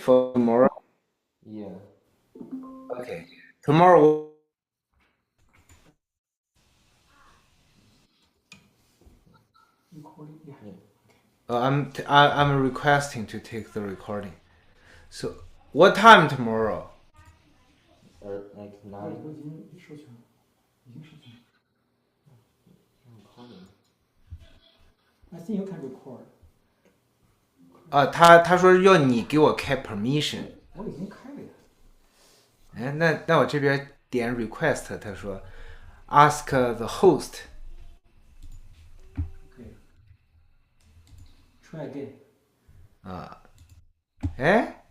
for tomorrow? Yeah. Okay. Tomorrow. Recording, yeah. Yeah. I'm requesting to take the recording. So, what time tomorrow? Or like 他已 9. 经授权了，已经授权了。I'm recording. I think you can record。他说要你给我开 permission。我已经开了呀。哎，那我这边点 request，他说 ask the host。OK。Try again。哎，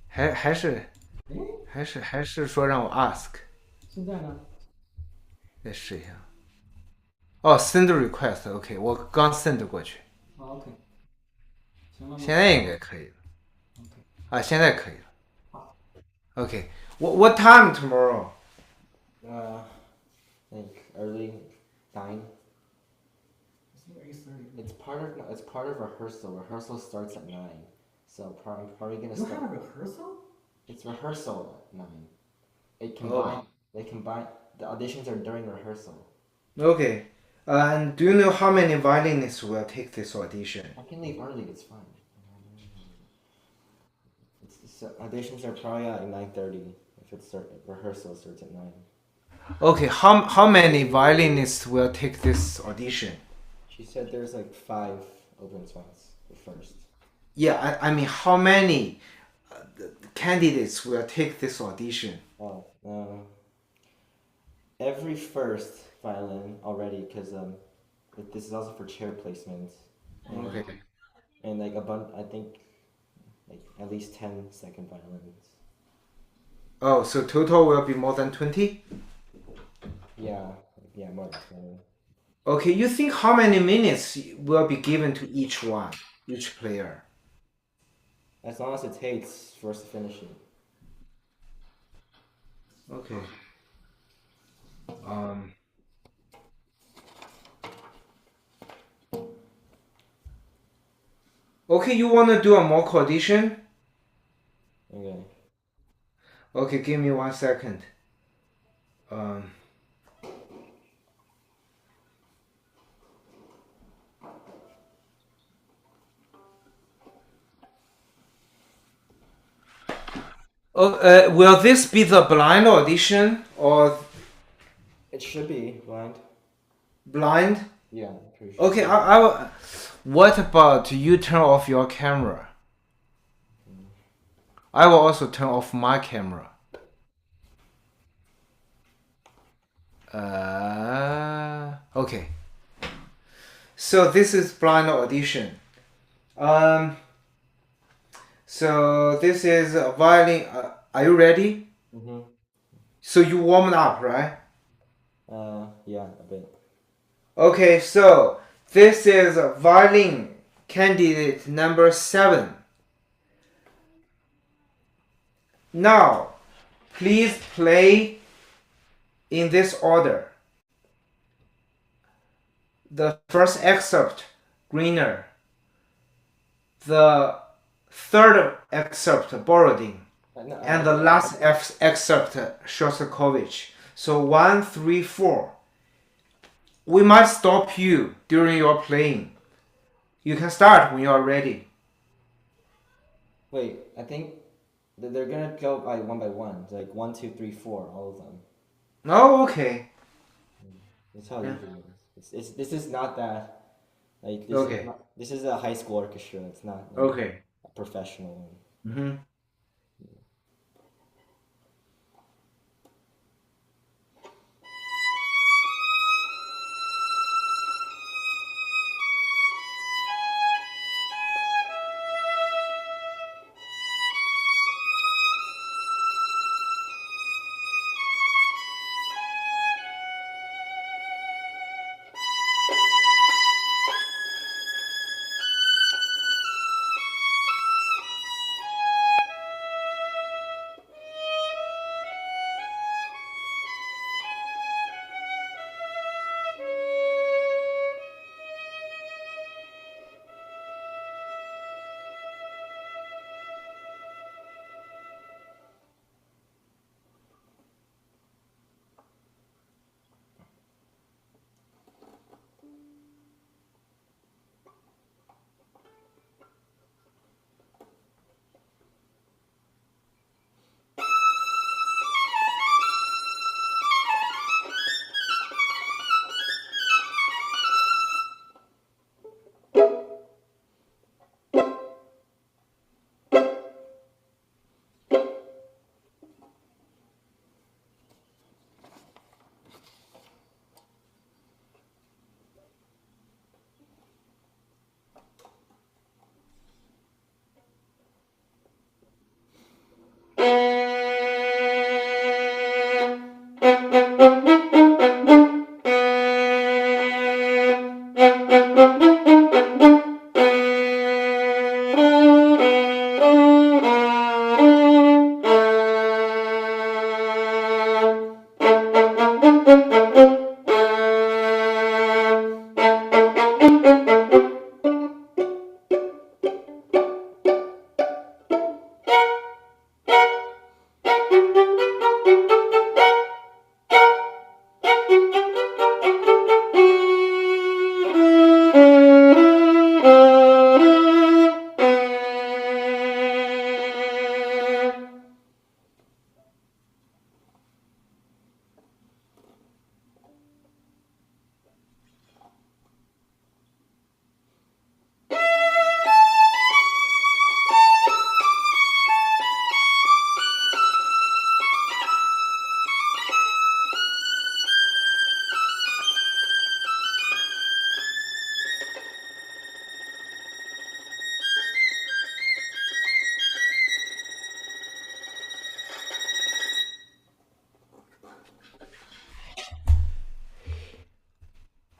还是哎，还是说让我 ask。现在呢？再试一下。哦，send request，OK，我刚 send 过去。OK。行了吗？现在应该可以了。OK。现在可以了。好。OK，what time tomorrow？ Uh, like early 9. I think 8:30。It's part of rehearsal. Rehearsal starts at 9. So probably gonna You start. have a rehearsal? It's rehearsal at 9. It Oh. combine. They combine. The auditions are during rehearsal. Okay. And do you know how many violinists will take this audition? I can leave early. It's fine. Auditions are probably at 9:30. If rehearsal starts at 9. Okay, how many violinists will take this audition? She said there's like 5 open spots at first. Yeah, I mean, how many candidates will take this audition? Oh, every first violin already, because this is also for chair placement. And, Okay. And like I think like at least 10 second violins. Oh, so total will be more than 20? Yeah, more than 20. Okay, you think how many minutes will be given to each one, each player? As long as it takes for us to finish it. Okay. Okay, you wanna do a mock audition? Okay. Okay, give me 1 second. Will this be the blind audition or It should be blind. blind? Yeah, I'm pretty sure. Okay, what about you turn off your camera? I will also turn off my camera. Okay. So this is blind audition. So this is a violin. Are you ready? Mm-hmm. So you warmed up, right? Yeah, a bit. Okay, so this is a violin candidate number 7. Now, please play in this order. The first excerpt, Greener. The third excerpt, Borodin. And the last excerpt, Shostakovich. So 1, 3, 4. We might stop you during your playing. You can start when you are ready. Wait, I think they're gonna go by one. It's like 1, 2, 3, 4, all of them. Oh, okay. That's how it usually is. This is not that. Like Okay. This is a high school orchestra. It's not like Okay. a professional one. Mm-hmm.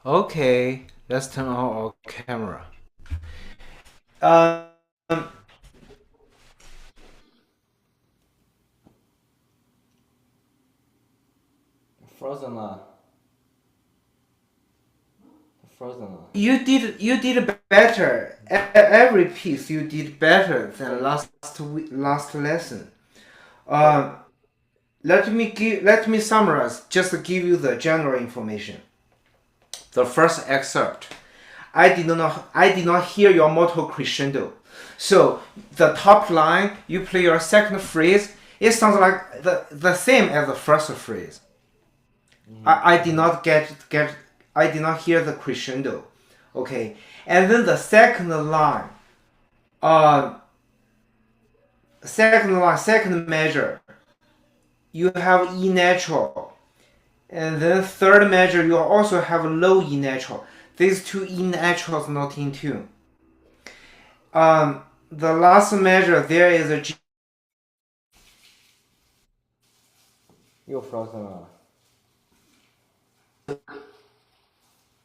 Okay, let's turn on our camera. Um, Frozen la. Frozen la. you did better. Every piece you did better than last lesson. Um, let me summarize. Just to give you the general information. The first excerpt. I did not hear your motto crescendo. So the top line, you play your second phrase, it sounds like the same as the first phrase. I did not I did not hear the crescendo. Okay. And then the second line, second measure, you have E natural. And then third measure, you also have low E natural. These two E naturals not in tune. The last measure, there is a G You're frozen la.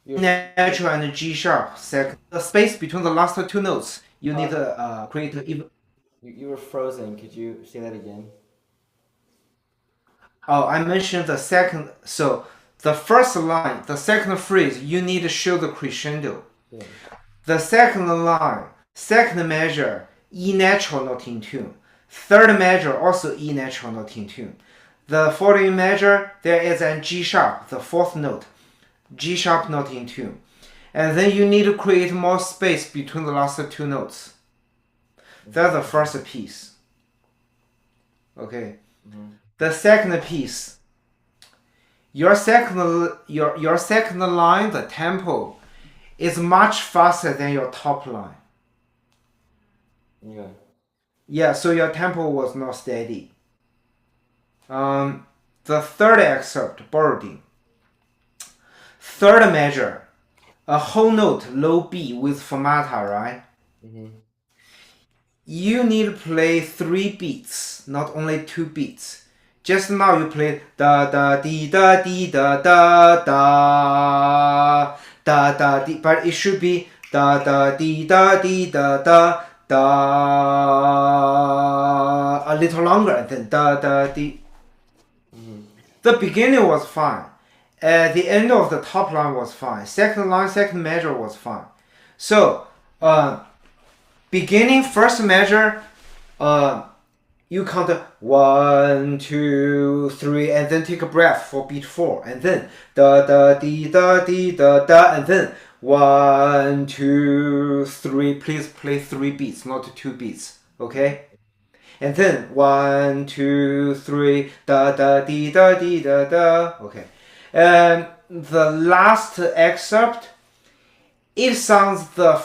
natural and G sharp. Second, the space between the last two notes, you need to create even. You were frozen. Could you say that again? Oh, I mentioned the second. So the first line, the second phrase, you need to show the crescendo. Yeah. The second line, second measure, E natural not in tune. Third measure, also E natural not in tune. The following measure, there is an G sharp, the fourth note. G sharp not in tune. And then you need to create more space between the last two notes. That's the first piece. Okay. The second piece, your second line, the tempo, is much faster than your top line. Yeah. Yeah, so your tempo was not steady. The third excerpt, boarding. Third measure, a whole note, low B with fermata, right? You need to play 3 beats, not only 2 beats. Just now you played da da dee da dee da da da da da dee, but it should be da da dee da dee da da da, a little longer than da da dee. The beginning was fine. The end of the top line was fine. Second line, second measure was fine. So, beginning first measure, you count 1, 2, 3, and then take a breath for beat 4, and then da da dee da dee da da, and then 1, 2, 3. Please play 3 beats, not 2 beats. Okay. And then 1, 2, 3, da da dee da dee da da. Okay. And the last excerpt, it sounds the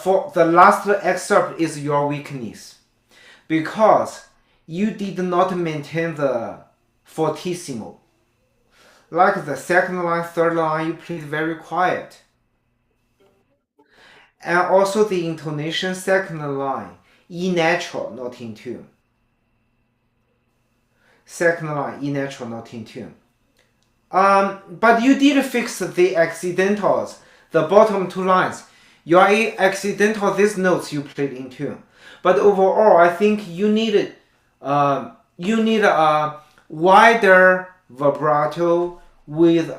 last excerpt is your weakness, because you did not maintain the fortissimo. Like the second line, third line, you played very quiet. And also the intonation, second line, E natural, not in tune. Second line, E natural, not in tune. But you did fix the accidentals, the bottom 2 lines. Your accidental, these notes you played in tune. But overall, I think you need a wider vibrato with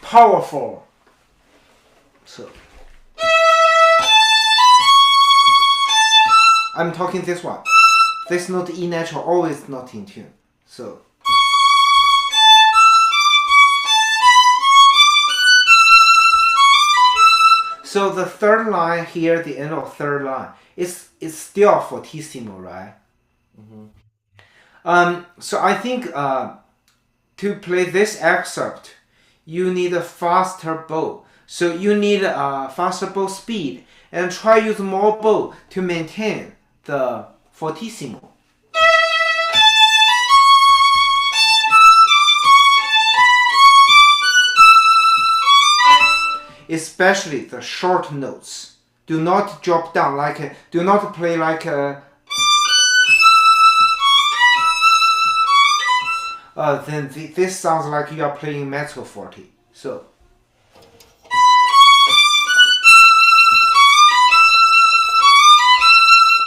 powerful. So I'm talking this one. This note E natural always not in tune. So. So the third line here, the end of third line, is still fortissimo, right? So I think to play this excerpt, you need a faster bow. So you need a faster bow speed and try use more bow to maintain the fortissimo. Especially the short notes. Do not drop down do not play like a. Then this sounds like you are playing mezzo forte. So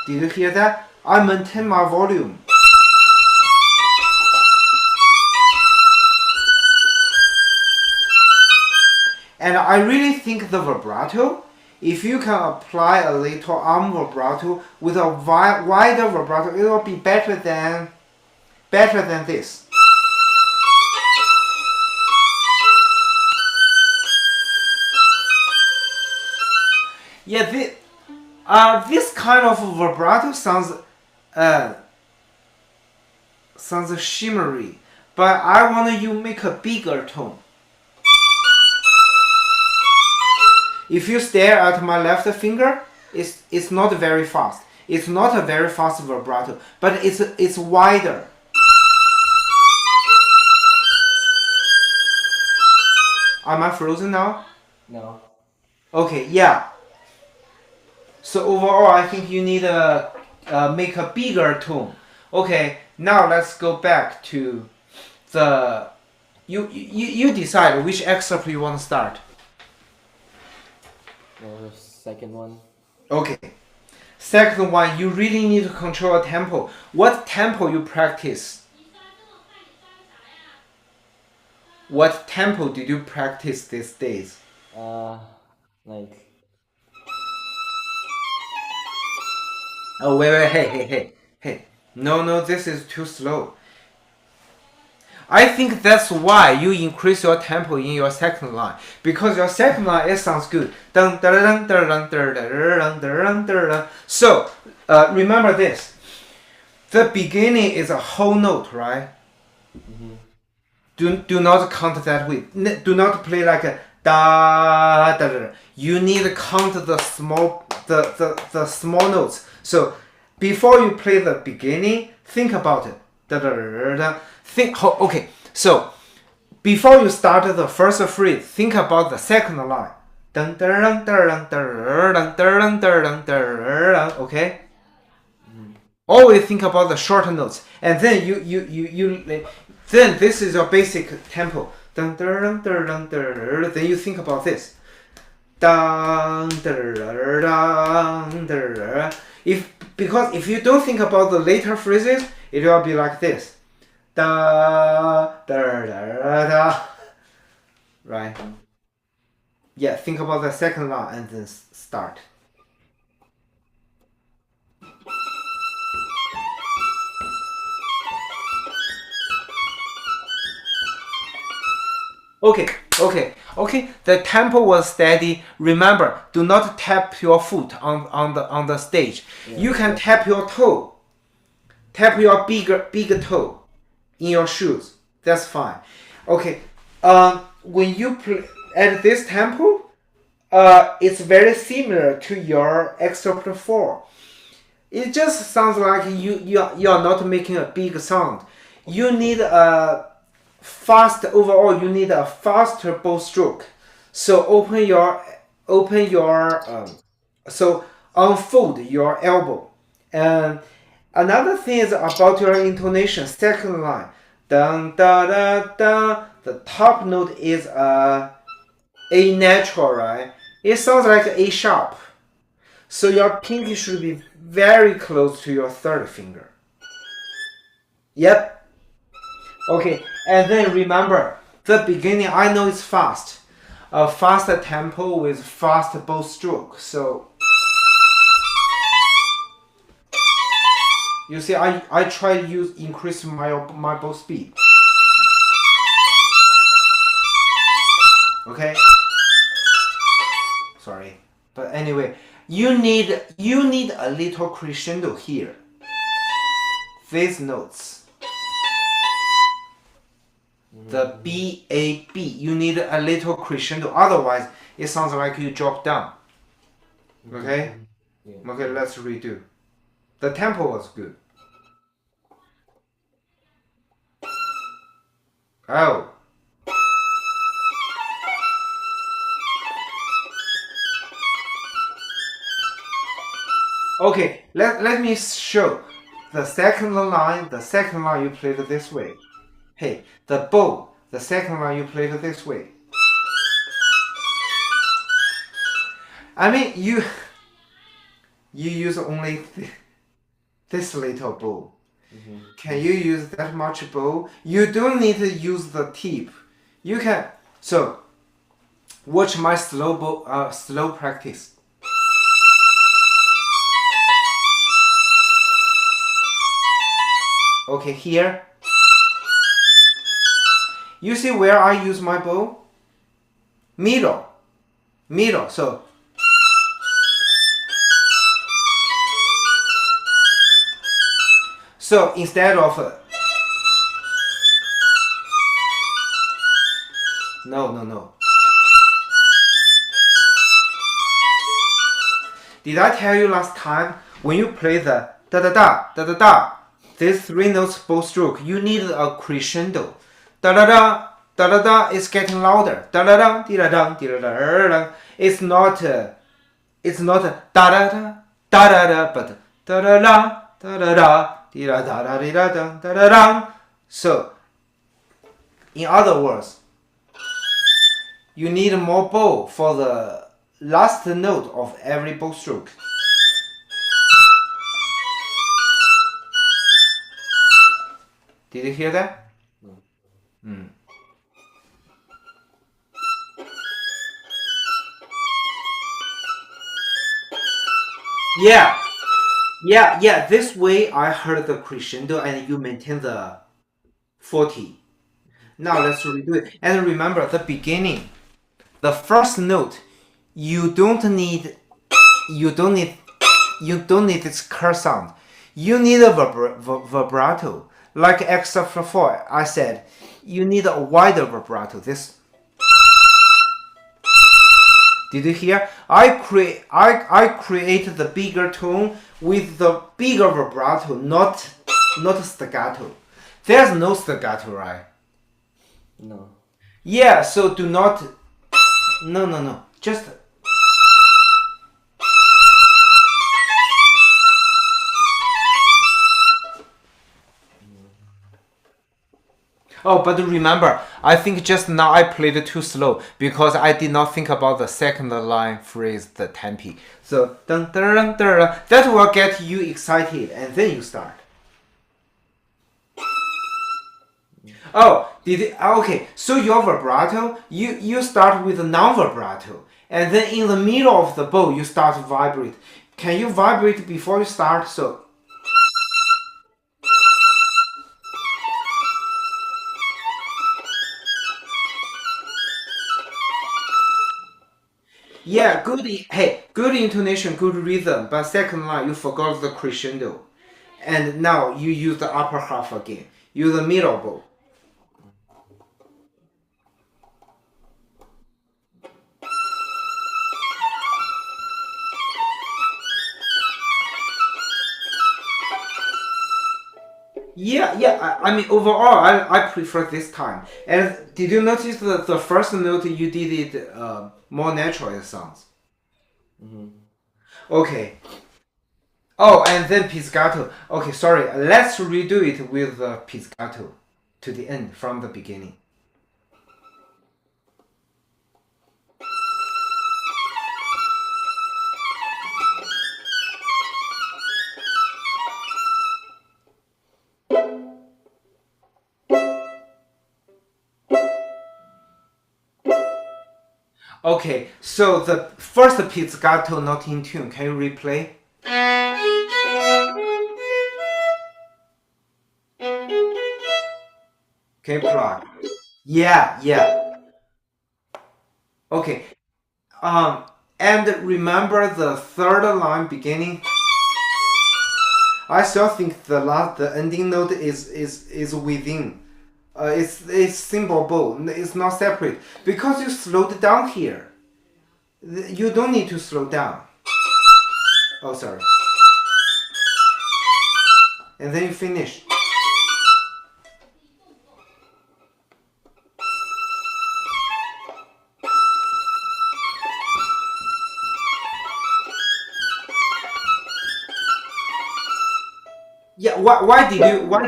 Did you hear that? I maintain my volume. And I really think the vibrato, if you can apply a little arm vibrato with a wider vibrato, it will be better than this. Yeah, this kind of vibrato sounds shimmery, but I want you make a bigger tone. If you stare at my left finger, it's not very fast. It's not a very fast vibrato, but it's wider. Am I frozen now? No. Okay, yeah. So overall, I think you need to make a bigger tone. Okay, now let's go back to the. You decide which excerpt you want to start. The second one. Okay. Second one, you really need to control a tempo. What tempo you practice? What tempo did you practice these days? Like. Oh, wait, hey. No, this is too slow. I think that's why you increase your tempo in your second line. Because your second line, it sounds good. So, remember this. The beginning is a whole note, right? Mm-hmm. Do not count that way. Do not play like a da da da. You need to count the small notes. So, before you play the beginning, think about it. Da da da da. Okay, so before you start the first phrase, think about the second line. Okay? Always think about the short notes, and then then this is your basic tempo. Then you think about this. Because if you don't think about the later phrases, it will be like this. Da da da da. Right? Yeah, think about the second line and then start. Okay. The tempo was steady. Remember, do not tap your foot on the stage. Yeah, you can tap your toe. Tap your big toe in your shoes. That's fine. Okay. When you play at this tempo, it's very similar to your excerpt 4. It just sounds like you are not making a big sound. You need a overall you need a faster bow stroke. So so unfold your elbow. And another thing is about your intonation. Second line, dun da da da. The top note is A natural, right? It sounds like A sharp. So your pinky should be very close to your third finger. Yep. Okay, and then remember, the beginning, I know it's fast. A fast tempo with fast bow stroke. So, you see, I try to increase my bow speed. Okay? Sorry. But anyway, you need a little crescendo here. These notes. The B, A, B. You need a little crescendo. Otherwise, it sounds like you drop down. Okay? Yeah. Okay, let's redo. The tempo was good. Oh. Okay, let me show. The second line you played it this way. Hey, the bow, the second line you played it this way. I mean, you use only this little bow. Mm-hmm. Can you use that much bow? You don't need to use the tip. You can. So watch my slow practice. Okay, here. You see where I use my bow? Middle. Middle. So instead of no. Did I tell you last time when you play the da da da da da da, these three notes bow stroke, you need a crescendo. Da da da da da da is getting louder. Da da da di da da di da da da. It's not da da da da da da, but da da da da da di da da da di da da da da da. So, in other words, you need more bow for the last note of every bow stroke. Did you hear that? Mm. Yeah. This way I heard the crescendo and you maintain the 40. Now let's redo it. And remember the beginning, the first note, you don't need this curse sound. You need a vibrato. Like except for 4, I said, you need a wider vibrato. This. Did you hear? I create the bigger tone with the bigger vibrato, not staccato. There's no staccato, right? No. Yeah, so do not. No. Just. Oh, but remember, I think just now I played too slow because I did not think about the second line phrase, the tempi. So, dun, dun, dun, dun, dun, that will get you excited and then you start. Oh, okay, so your vibrato, you start with a non-vibrato and then in the middle of the bow you start to vibrate. Can you vibrate before you start? So, yeah, good intonation, good rhythm, but second line you forgot the crescendo. And now you use the upper half again. Use the middle bow. Yeah. I mean, overall, I prefer this time. And did you notice that the first note you did it more natural it sounds? Mm-hmm. Okay. Oh, and then pizzicato. Okay, sorry. Let's redo it with the pizzicato to the end from the beginning. Okay, so the first pizzicato not in tune. Can you replay? Can you plug? Yeah. Okay. And remember the third line beginning. I still think the ending note is within. It's symbol bow. It's not separate because you slowed down here. You don't need to slow down. Oh, sorry. And then you finish. Yeah, why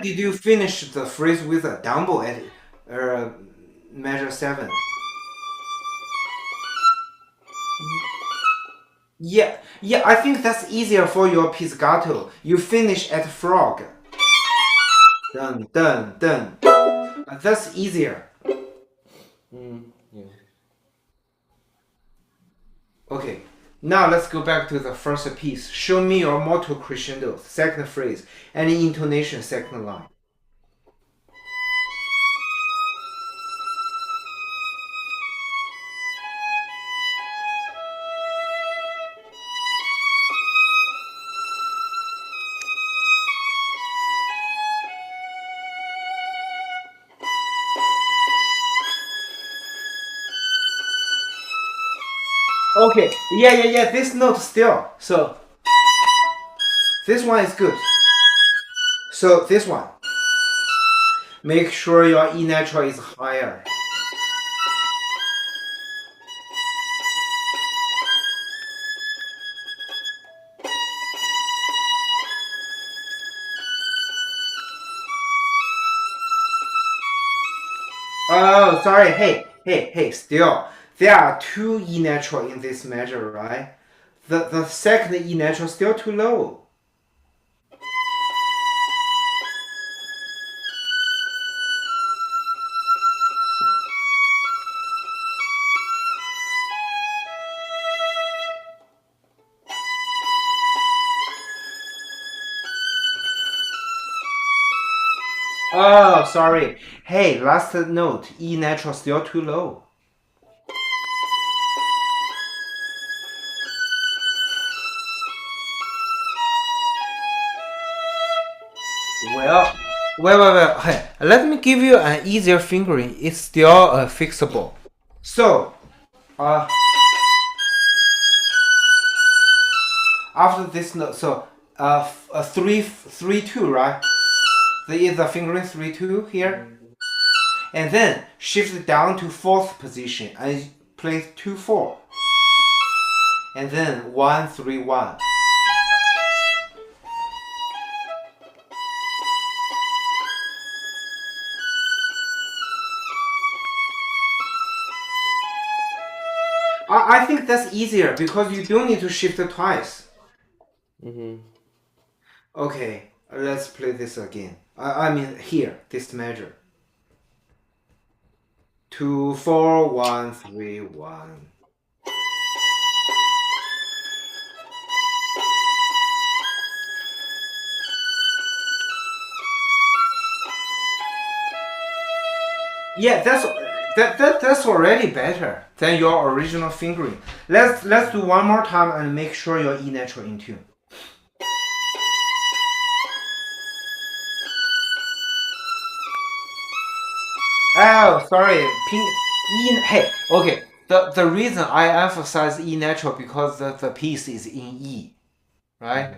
did you finish the phrase with a down bow at measure 7? Yeah, I think that's easier for your pizzicato. You finish at frog. Dun, dun, dun. That's easier. Yeah. Okay, now let's go back to the first piece. Show me your motto crescendo, second phrase, any intonation, second line. Okay, yeah, this note still. So, this one is good. So, this one. Make sure your E natural is higher. Oh, sorry. Hey, still. There are two E natural in this measure, right? The second E natural still too low. Oh, sorry. Hey, last note. E natural still too low. Well, well. Hey, let me give you an easier fingering. It's still fixable. So, uh, after this note, so three two, right? There is a fingering 3 2 here, and then shift it down to fourth position and play 2 4, and then 1 3 1. I think that's easier because you don't need to shift it twice. Okay, let's play this again. I mean here, this measure. 2 4 1 3 1. Yeah, that's already better than your original fingering. Let's do one more time and make sure your E natural in tune. Oh, sorry. E. Hey, okay. The reason I emphasize E natural because the piece is in E, right?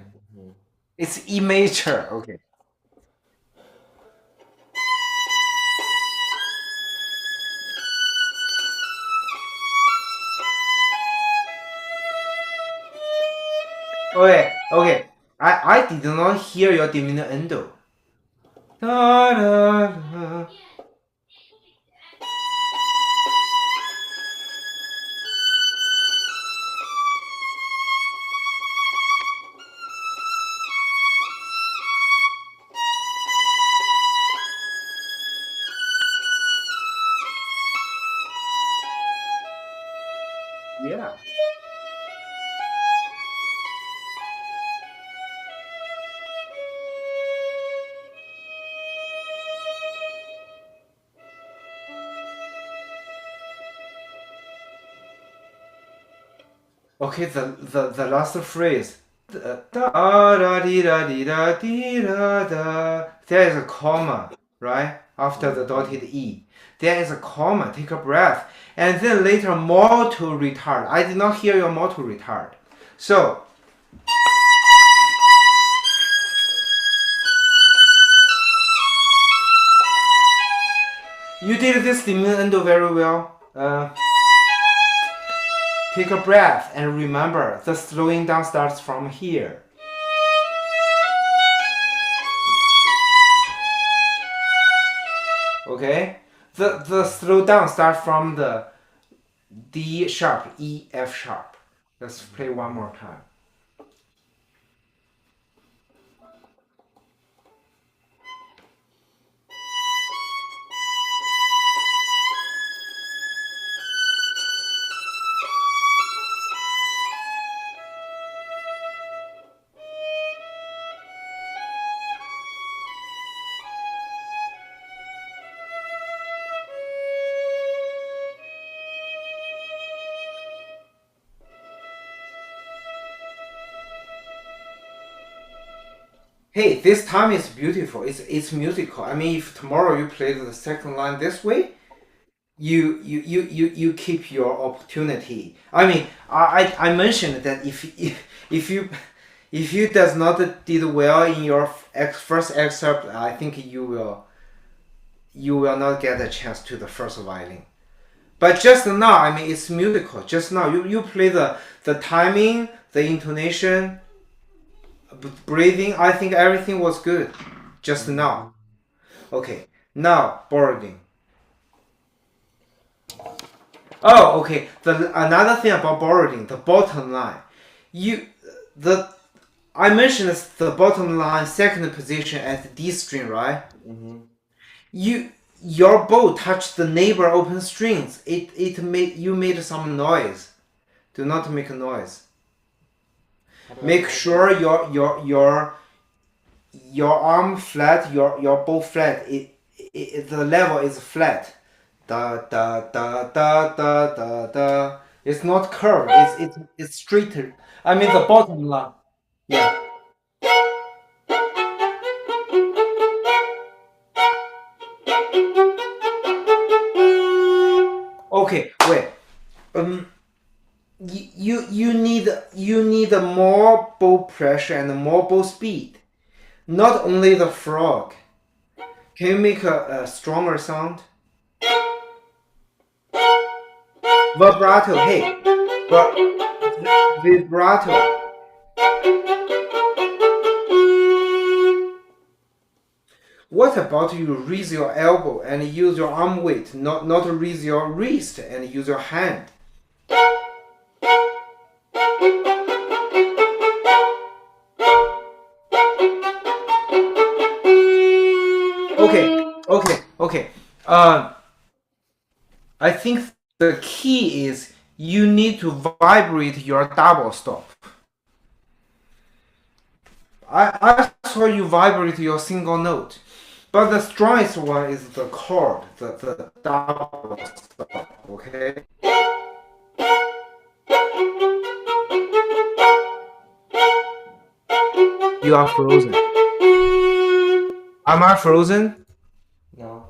It's E major. Okay. Okay. I did not hear your diminuendo. Da, da, da. Yeah. Okay, the last phrase. Da da di da di da di da da. There is a comma, right? After the dotted E. There is a comma, take a breath. And then later mortal retard. I did not hear your mortal retard. So you did this diminuendo very well. Take a breath and remember the slowing down starts from here. Okay? The slow down starts from the D sharp, E, F sharp. Let's play one more time. Hey, this time is beautiful. It's musical. I mean, if tomorrow you play the second line this way, you keep your opportunity. I mean, I mentioned that if you does not did well in your first excerpt, I think you will not get a chance to the first violin. But just now, I mean, it's musical. Just now, you play the timing, the intonation, breathing. I think everything was good. Just now. Okay. Now, boarding. Oh, okay. Another thing about boarding, the bottom line. I mentioned the bottom line, second position at the D string, right? Your bow touched the neighbor open strings. You made some noise. Do not make a noise. Make sure your arm flat, your bow flat. The level is flat. Da da da da da da da. It's not curved. It's straighter. I mean the bottom line. Yeah. Okay. Wait. You need more bow pressure and more bow speed. Not only the frog. Can you make a stronger sound? Vibrato, hey. Vibrato. What about you raise your elbow and use your arm weight, not raise your wrist and use your hand? Okay. I think the key is you need to vibrate your double stop. I saw you vibrate your single note, but the strongest one is the chord, the double stop. Okay. You are frozen. Am I frozen? No.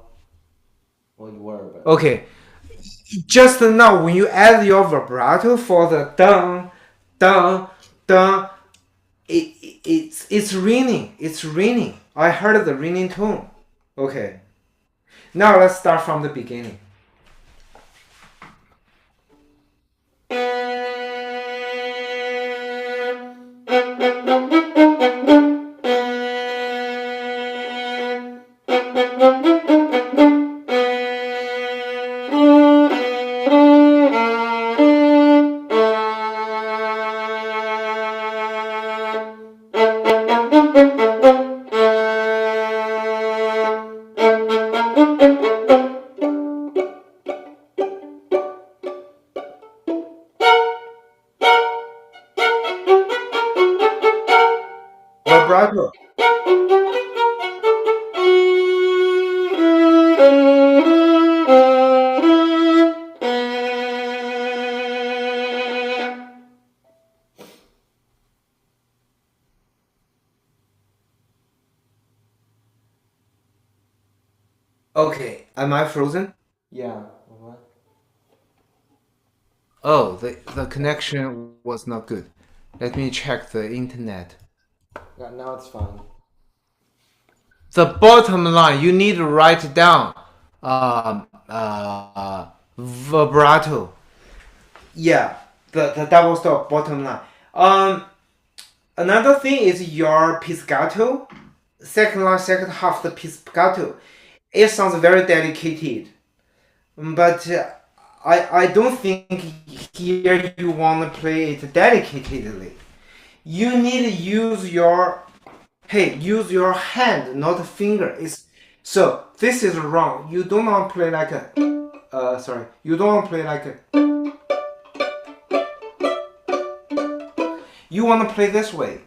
Well, you were, but. Okay. Just now, when you add your vibrato for the dun, dun, dun, it's ringing. It's ringing. I heard the ringing tone. Okay. Now let's start from the beginning. Vibrato. Okay, am I frozen? Yeah. What? Oh, the connection was not good. Let me check the internet. Now it's fine. The bottom line, you need to write down vibrato. Yeah, the double stop bottom line. Another thing is your pizzicato. Second line, second half, the pizzicato. It sounds very dedicated, but I don't think here you want to play it delicately. You need to use your use your hand, not finger. It's so this is wrong. You don't want to play like a sorry. You don't want to play like a. You want to play this way.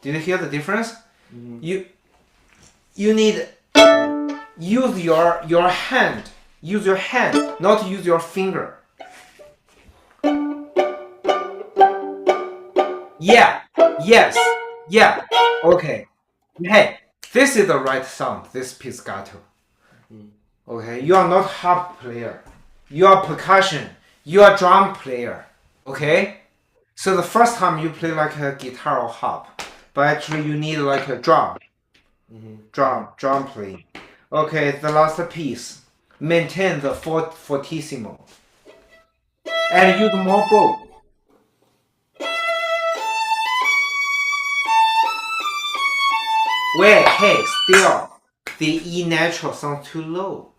Did you hear the difference? Mm-hmm. You need use your hand. Use your hand, not use your finger. Yeah. Yes. Yeah. Okay. Hey, this is the right sound. This pizzicato. Okay. You are not harp player. You are percussion. You are drum player. Okay. So the first time you play like a guitar or harp, but actually you need like a drum. Drum playing. Okay, the last piece. Maintain the fortissimo. And use more bow. Wait, hey, still. The E natural sounds too low.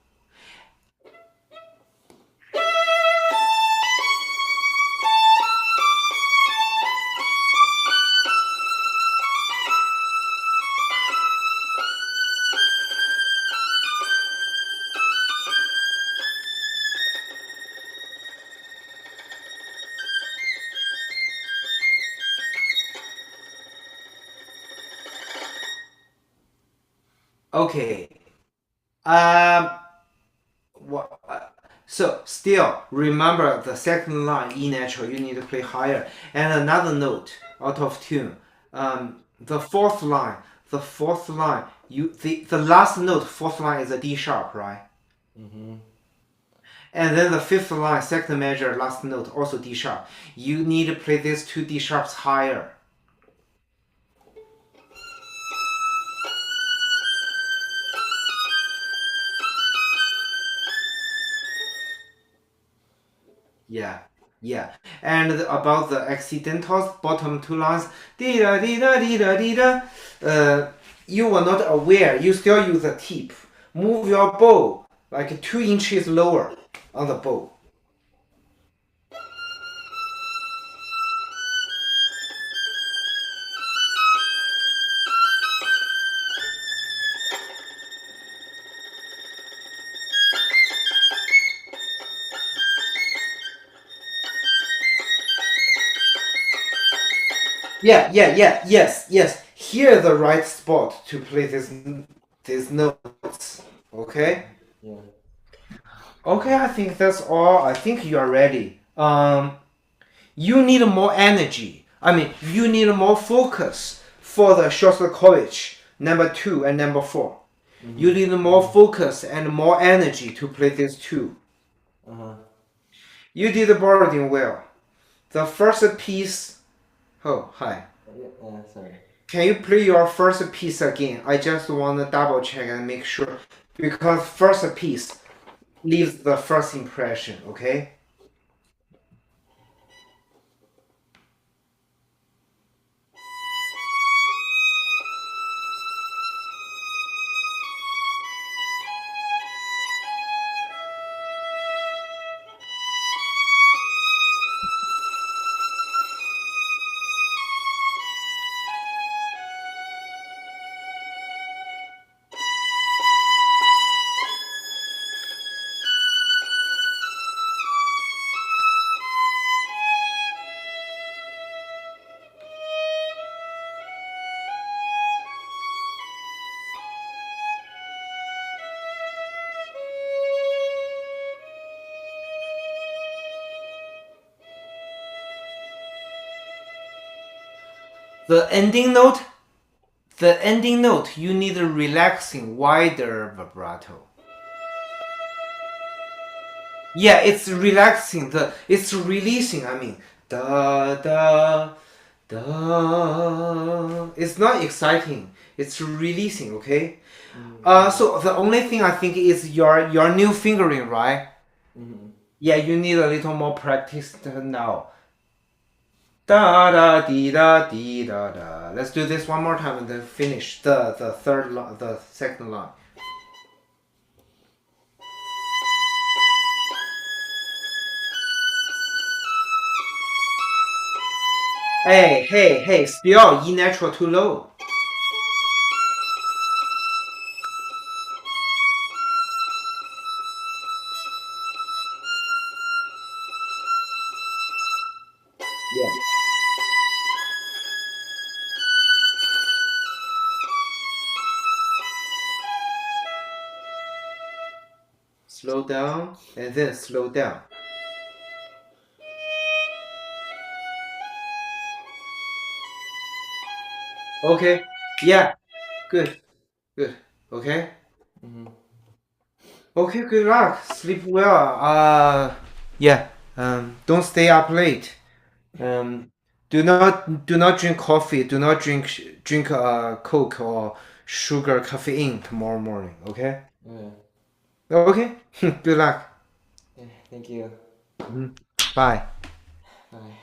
Okay. Um. What? So still remember the second line E natural. You need to play higher and another note out of tune. The fourth line. The fourth line. The last note. Fourth line is a D sharp, right? And then the fifth line, second measure, last note, also D sharp. You need to play these two D sharps higher. Yeah, yeah. And about the accidentals, bottom two lines, dee da dee da dee da dee da. You were not aware. You still use the tip. Move your bow like 2 inches lower on the bow. Yes. Here the right spot to play these notes. Okay? Yeah. Okay, I think that's all. I think you are ready. You need more energy. I mean, you need more focus for the Shostakovich number 2 and number 4. You need more focus and more energy to play these two. You did the boarding well. The first piece. Oh, hi. Sorry. Can you play your first piece again? I just want to double check and make sure because first piece leaves the first impression, okay? The ending note, you need a relaxing, wider vibrato. Yeah, it's relaxing. It's releasing. I mean, da da da. It's not exciting. It's releasing. Okay. So the only thing I think is your new fingering, right? Yeah, you need a little more practice now. Da da dee da da da. Let's do this one more time and then finish the second line. Hey, still E natural too low. Yeah. Slow down and then slow down. Okay. Yeah. Good. Okay. Mhm. Okay. Good luck. Sleep well. Yeah. Don't stay up late. Um. Do not drink coffee. Do not drink Coke or sugar caffeine tomorrow morning. Okay. Yeah. Okay. Good luck. Yeah. Thank you. Bye. Bye.